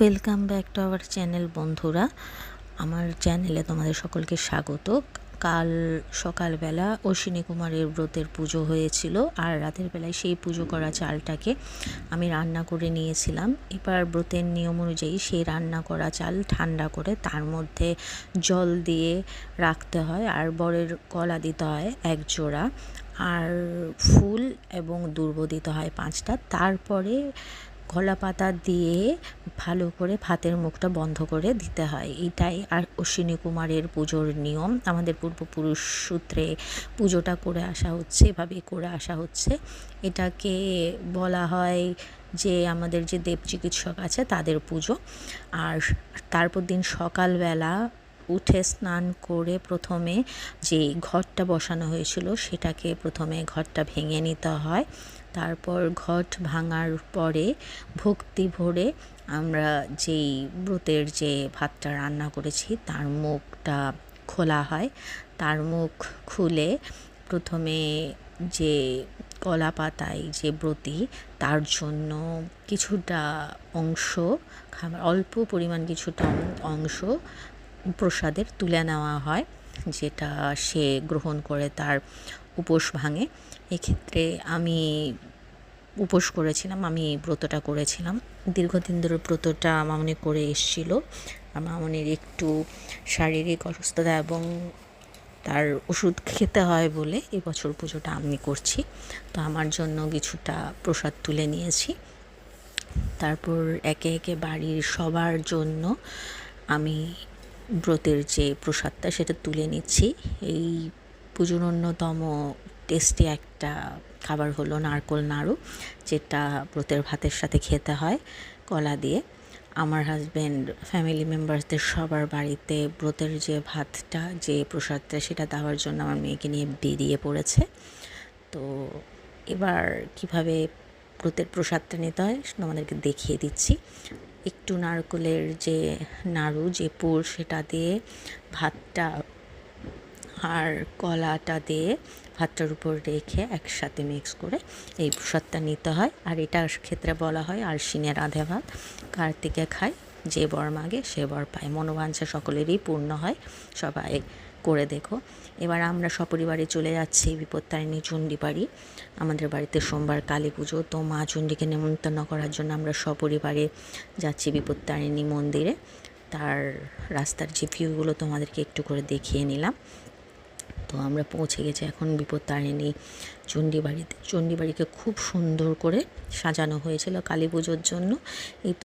Welcome back to our channel বন্ধুরা। আমার চ্যানেলে তোমাদের সকলকে স্বাগত। কাল সকালবেলা অশ্বিনী কুমারের ব্রতের পুজো হয়েছিল, আর রাতের বেলায় সেই পুজো করা চালটাকে আমি রান্না করে নিয়েছিলাম। এবার ব্রতের নিয়ম অনুযায়ী সেই রান্না করা চাল ঠান্ডা করে তার মধ্যে জল দিয়ে রাখতে হয়, আর বরের কলা দিতে হয় 1 জোড়া, আর ফুল এবং দুর্ব দিতে হয় 5টা। তারপরে কলা পাতা দিয়ে ভালো করে ভাতের মুখটা বন্ধ করে দিতে হয়। এটাই আর অশ্বিনী কুমারের পুজোর নিয়ম। আমাদের পূর্বপুরুষ সূত্রে পুজোটা করে আসা হচ্ছে, এভাবে করে আসা হচ্ছে। এটাকে বলা হয় যে আমাদের যে দেব চিকিৎসক আছে তাদের পুজো। আর তারপর দিন সকালবেলা উঠে স্নান করে প্রথমে যে ঘটটা বসানো হয়েছিল সেটাকে প্রথমে ঘটটা ভেঙে নিতে হয়। তারপর ঘট ভাঙার পরে ভক্তি ভরে আমরা যেই ব্রতের যে ভাতটা রান্না করেছি তার মুখটা খোলা হয়। তার মুখ খুলে প্রথমে যে কলা পাতায় যে ব্রতী তার জন্য কিছুটা অংশ খাবার, অল্প পরিমাণ কিছুটা অংশ প্রসাদের তুলে নেওয়া হয়, যেটা সে গ্রহণ করে তার উপোস ভাঙে। এক্ষেত্রে আমি উপোস করেছিলাম, আমি ব্রতটা করেছিলাম। দীর্ঘদিন ধরে ব্রতটা মামনি করে এসেছিল। মামনির একটু শারীরিক অসুস্থতা এবং তার ওষুধ খেতে হয় বলে এবছর পুজোটা আমি করছি। তো আমার জন্য কিছুটা প্রসাদ তুলে নিয়েছি। তারপর একে একে বাড়ির সবার জন্য আমি ব্রতের যে প্রসাদটা সেটা তুলে নিচ্ছি। এই পুজোর অন্যতম টেস্টি একটা খাবার হলো নারকোল নাড়ু, যেটা ব্রতের ভাতের সাথে খেতে হয় কলা দিয়ে। আমার হাজব্যান্ড ফ্যামিলি মেম্বারসদের সবার বাড়িতে ব্রতের যে ভাতটা, যে প্রসাদটা, সেটা দেওয়ার জন্য আমার মেয়েকে নিয়ে বেরিয়ে পড়েছে। তো এবার কিভাবে ব্রতের প্রসাদটা নিতে হয় আমাদেরকে দেখিয়ে দিচ্ছি। একটু নারকেলের যে নাড়ু, যে পুর, সেটা দিয়ে ভাতটা আর কলাটা দিয়ে ভাতটার উপর রেখে একসাথে মিক্স করে এই প্রসাদটা নিতে হয়। আর এটার ক্ষেত্রে বলা হয় আশ্বিনের রাধে ভাত। কার্তিকে খায়, যে বর মাগে সে বর পায়। মনোবাঞ্ছা সকলেরই পূর্ণ হয়, সবাই করে দেখো। এবার আমরা সপরিবারে চলে যাচ্ছি বিপত্তারিণী চণ্ডী বাড়ি। আমাদের বাড়িতে সোমবার কালী পুজো, তো মা চণ্ডীকে নেমন্তন্ন করার জন্য আমরা সপরিবারে যাচ্ছি বিপত্তারিণী মন্দিরে। তার রাস্তার যে ভিউগুলো তোমাদেরকে একটু করে দেখিয়ে নিলাম। তো আমরা পৌঁছে গেছি এখন বিপত্তারিণী চণ্ডীবাড়িতে। চণ্ডীবাড়িকে খুব সুন্দর করে সাজানো হয়েছিল কালী পুজোর জন্য। এই